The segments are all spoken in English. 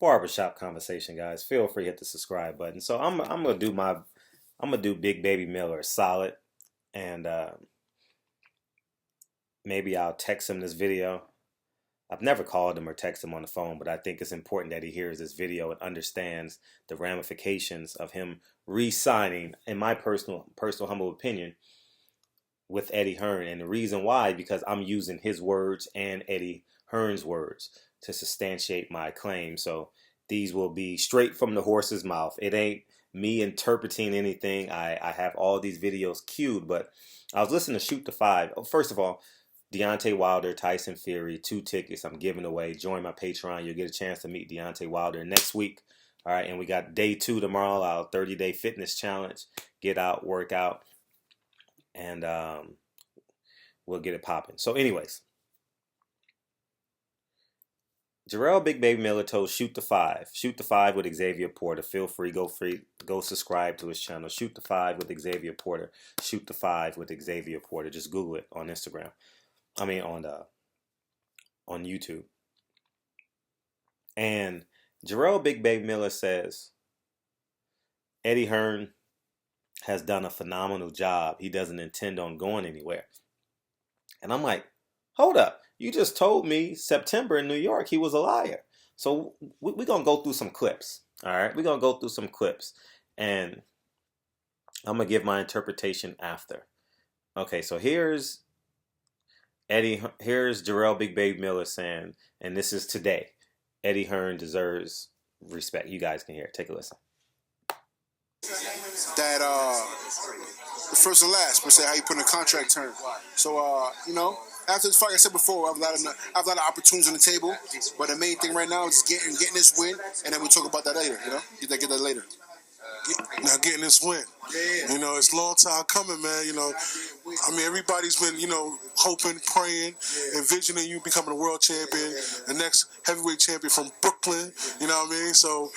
barbershop conversation, guys. Feel free to hit the subscribe button. So I'm gonna do Big Baby Miller solid, and maybe I'll text him this video. I've never called him or texted him on the phone, but I think it's important that he hears this video and understands the ramifications of him re-signing, in my personal humble opinion, with Eddie Hearn. And the reason why, because I'm using his words and Eddie Hearn's words to substantiate my claim. So these will be straight from the horse's mouth. It ain't me interpreting anything. I have all these videos queued, but I was listening to Shoot the Five. Oh, first of all, Deontay Wilder, Tyson Fury, 2 tickets I'm giving away. Join my Patreon. You'll get a chance to meet Deontay Wilder next week. All right, and we got day 2 tomorrow, our 30-day fitness challenge. Get out, work out, and we'll get it popping. So anyways, Jarrell Big Baby Miller told Shoot the Five. Shoot the Five with Xavier Porter. Feel free, go subscribe to his channel. Shoot the Five with Xavier Porter. Shoot the Five with Xavier Porter. Just Google it on Instagram. I mean on YouTube. And Jarrell Big Baby Miller says Eddie Hearn has done a phenomenal job. He doesn't intend on going anywhere. And I'm like, hold up. You just told me September in New York he was a liar. So we're going to go through some clips. All right? We're going to go through some clips. And I'm going to give my interpretation after. Okay, so here's Jarrell Big Baby Miller saying, and this is today, Eddie Hearn deserves respect. You guys can hear it. Take a listen. That the first and last, per se, how you put in a contract term. So after this fight, like I said before, I have a lot of opportunities on the table. But the main thing right now is getting this win, and then we'll talk about that later. Get that later. Now getting this win. Yeah. It's a long time coming, man. Everybody's been, hoping, praying, envisioning you becoming a world champion, the next heavyweight champion from Brooklyn. You know what I mean? So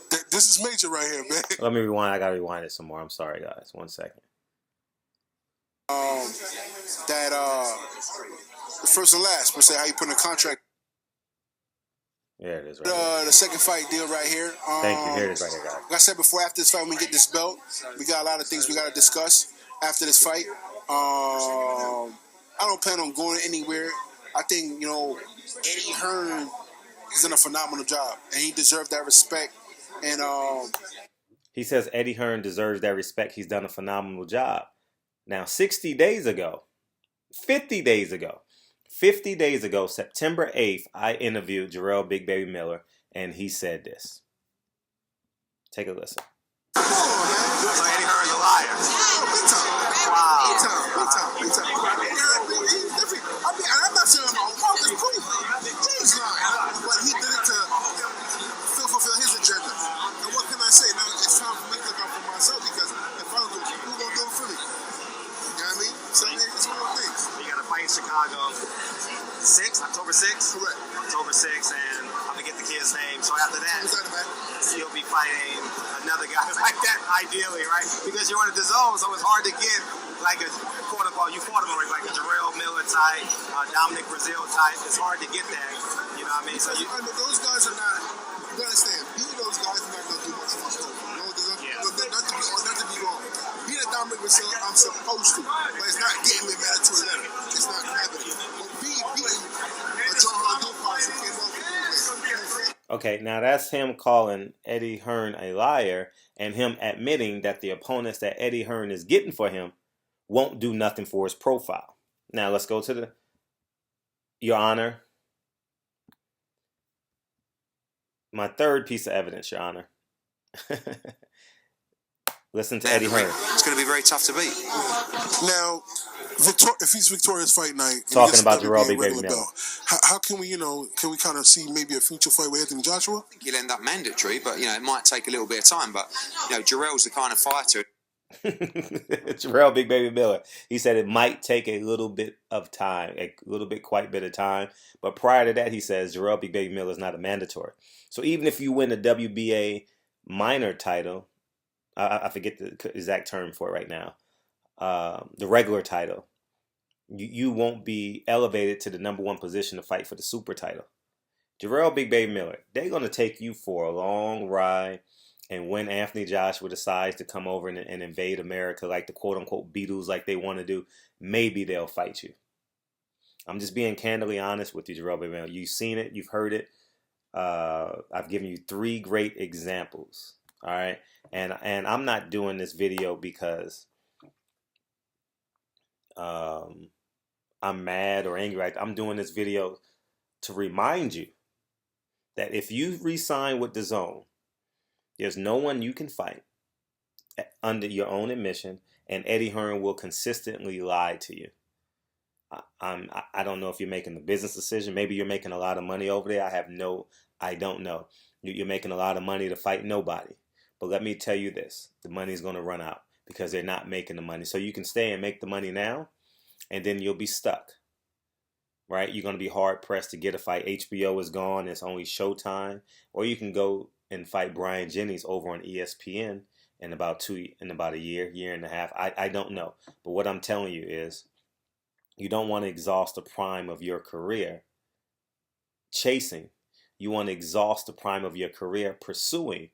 this is major right here, man. Let me rewind. I gotta rewind it some more. I'm sorry, guys. 1 second. The first and last, per se, how you put in a contract. There it is right The second fight deal right here. Thank you. Here it is right here, guys. Like I said before, after this fight, when we get this belt, we got a lot of things we got to discuss after this fight. I don't plan on going anywhere. I think, Eddie Hearn has done a phenomenal job, and he deserved that respect. And he says Eddie Hearn deserves that respect. He's done a phenomenal job. Now, 50 days ago, September 8th, I interviewed Jarrell Big Baby Miller, and he said this. Take a listen. So Eddie Hearn's a liar. Wow. Big time. I'm not saying I'm wrong. It's proof. He's lying. But he did it to fulfill his agenda. And what can I say? Now it's time for me to look out for myself, because if I don't do it, who's going to do it for me? You know what I mean? So it's one of those things. You got to fight in Chicago October 6th? Correct. October 6th, and I'm going to get the kid's name. So after that, you'll be fighting another guy like that, ideally, right? Because you're in the zone, so it's hard to get like a quote-unquote, you fought him already, like a Jarrell Miller type, Dominic Brazil type. It's hard to get that, you know what I mean? So those guys are not, you understand, being those guys are not going to do much for us. Not to be wrong. Being a Dominic Brazil, I'm supposed to, but it's not getting me mandatory letter. It's not happening. But beating a John Hondo person came off with it. Okay, now that's him calling Eddie Hearn a liar and him admitting that the opponents that Eddie Hearn is getting for him won't do nothing for his profile. Now let's go to Your Honor. My third piece of evidence, Your Honor. Listen to Eddie Hearn. It's going to be very tough to beat. Now, if he's victorious fight night, talking about Jarrell Big Baby Miller, how can we, can we kind of see maybe a future fight with Anthony Joshua? I think he'll end up mandatory, but it might take a little bit of time. But Jarrell's the kind of fighter. Jarrell Big Baby Miller. He said it might take a little bit of time, quite a bit of time. But prior to that, he says Jarrell Big Baby Miller is not a mandatory. So even if you win the WBA minor title, I forget the exact term for it right now, the regular title, you won't be elevated to the #1 position to fight for the super title. Jarrell Big Baby Miller, they're going to take you for a long ride. And when Anthony Joshua decides to come over and invade America like the quote-unquote Beatles like they want to do, maybe they'll fight you. I'm just being candidly honest with you, Jarrell Big Miller. You've seen it. You've heard it. I've given you 3 great examples. All right. And I'm not doing this video because I'm mad or angry. I'm doing this video to remind you that if you re-sign with the Zone, there's no one you can fight under your own admission, and Eddie Hearn will consistently lie to you. I don't know if you're making the business decision. Maybe you're making a lot of money over there. I don't know. You're making a lot of money to fight nobody. But let me tell you this, the money's going to run out because they're not making the money. So you can stay and make the money now, and then you'll be stuck, right? You're going to be hard pressed to get a fight. HBO is gone. It's only Showtime. Or you can go and fight Brian Jennings over on ESPN in about a year and a half. I don't know. But what I'm telling you is you don't want to exhaust the prime of your career chasing. You want to exhaust the prime of your career pursuing.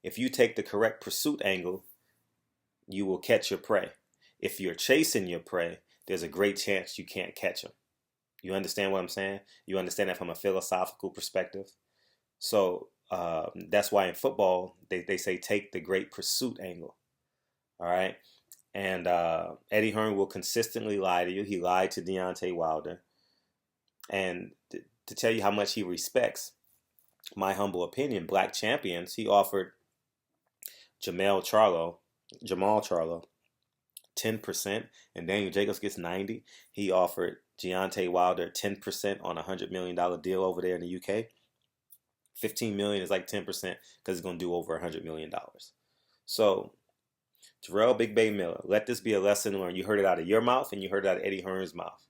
If you take the correct pursuit angle, you will catch your prey. If you're chasing your prey, there's a great chance you can't catch them. You understand what I'm saying? You understand that from a philosophical perspective? So that's why in football, they say take the great pursuit angle. All right? And Eddie Hearn will consistently lie to you. He lied to Deontay Wilder. And to tell you how much he respects, my humble opinion, black champions, he offered Jamal Charlo 10%, and Daniel Jacobs gets 90%. He offered Deontay Wilder 10% on a $100 million deal over there in the UK. $15 million is like 10% because it's going to do over $100 million. So, Jarrell Big Baby Miller, let this be a lesson learned. You heard it out of your mouth and you heard it out of Eddie Hearn's mouth.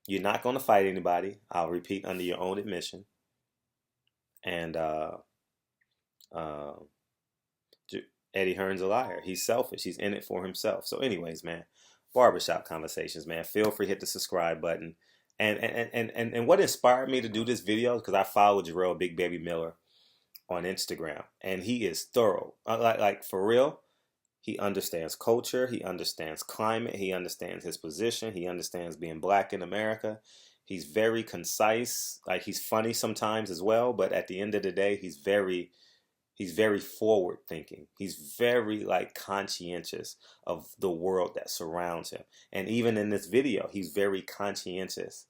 You're not going to fight anybody. I'll repeat under your own admission. And Eddie Hearn's a liar. He's selfish. He's in it for himself. So anyways, man, barbershop conversations, man. Feel free to hit the subscribe button. And what inspired me to do this video is because I followed Jarrell Big Baby Miller on Instagram, and he is thorough. Like for real, he understands culture, he understands climate, he understands his position, he understands being black in America. He's very concise. Like he's funny sometimes as well, but at the end of the day, he's very forward thinking. He's very like conscientious of the world that surrounds him. And even in this video, he's very conscientious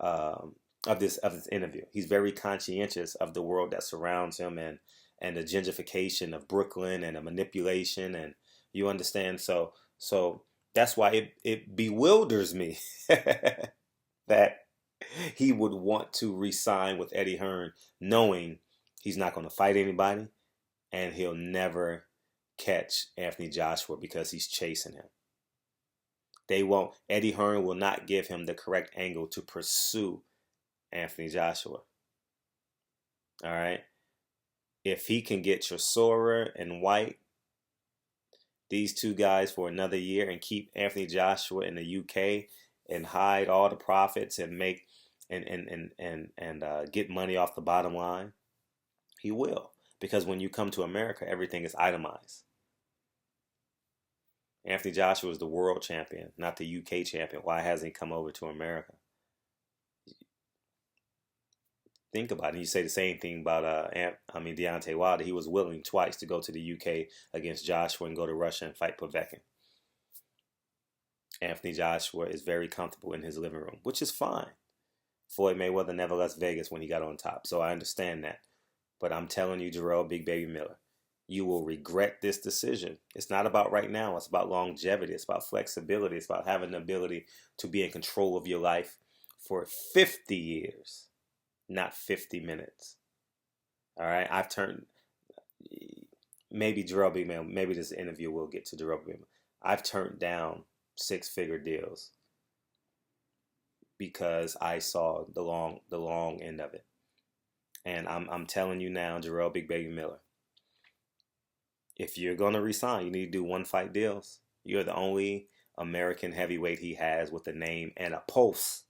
of this interview. He's very conscientious of the world that surrounds him and the gentrification of Brooklyn and the manipulation, and you understand. So that's why it bewilders me that he would want to re-sign with Eddie Hearn, knowing he's not going to fight anybody and he'll never catch Anthony Joshua because he's chasing him. Eddie Hearn will not give him the correct angle to pursue Anthony Joshua. All right. If he can get Chisora and White, these two guys, for another year and keep Anthony Joshua in the UK and hide all the profits and make and get money off the bottom line, he will. Because when you come to America, everything is itemized. Anthony Joshua is the world champion, not the UK champion. Why hasn't he come over to America? Think about it. You say the same thing about Deontay Wilder. He was willing twice to go to the UK against Joshua and go to Russia and fight Povetkin. Anthony Joshua is very comfortable in his living room, which is fine. Floyd Mayweather never left Vegas when he got on top, so I understand that. But I'm telling you, Jarrell Big Baby Miller, you will regret this decision. It's not about right now. It's about longevity. It's about flexibility. It's about having the ability to be in control of your life for 50 years. Not 50 minutes. All right. Maybe Jarrell Big Miller, maybe this interview will get to Jarrell Big Miller. I've turned down 6-figure deals because I saw the long end of it. And I'm telling you now, Jarrell Big Baby Miller, if you're going to resign, you need to do 1-fight deals. You're the only American heavyweight he has with a name and a pulse.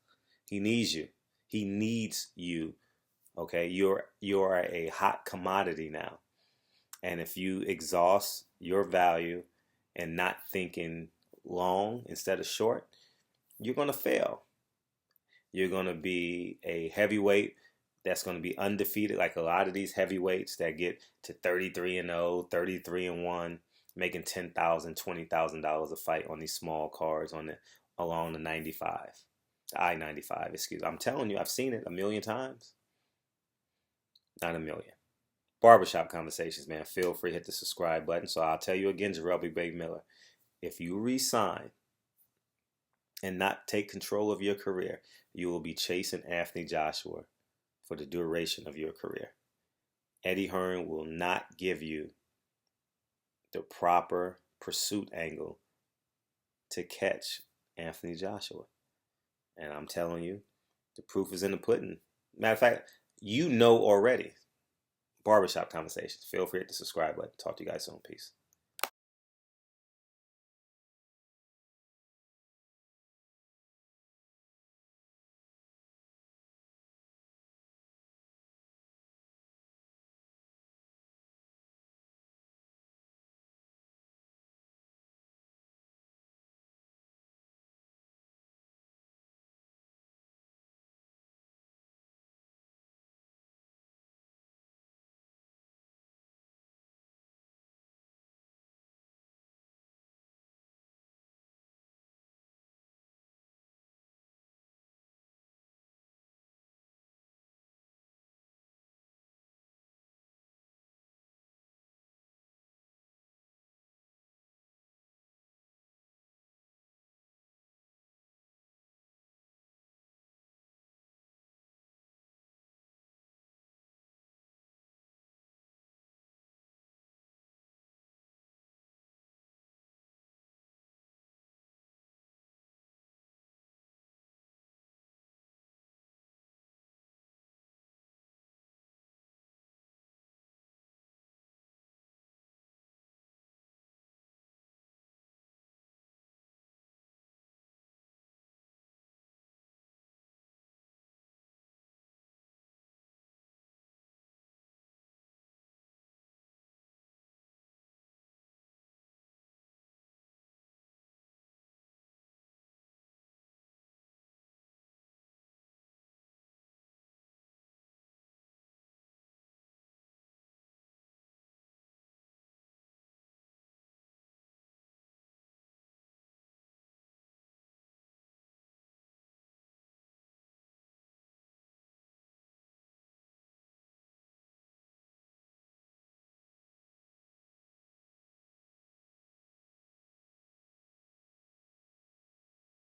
He needs you. He needs you. Okay, you are a hot commodity now. And if you exhaust your value and not thinking long instead of short, you're going to fail. You're going to be a heavyweight that's going to be undefeated, like a lot of these heavyweights that get to 33-0, 33-1, making $10,000, $20,000 a fight on these small cards along the 95, the I-95. Excuse me. I'm telling you, I've seen it a million times. Not a million. Barbershop Conversations, man. Feel free to hit the subscribe button. So I'll tell you again, Jarrell Baby Miller, if you resign and not take control of your career, you will be chasing Anthony Joshua for the duration of your career. Eddie Hearn will not give you the proper pursuit angle to catch Anthony Joshua. And I'm telling you, the proof is in the pudding. Matter of fact, you know already. Barbershop Conversations. Feel free to hit the subscribe button. Talk to you guys soon. Peace.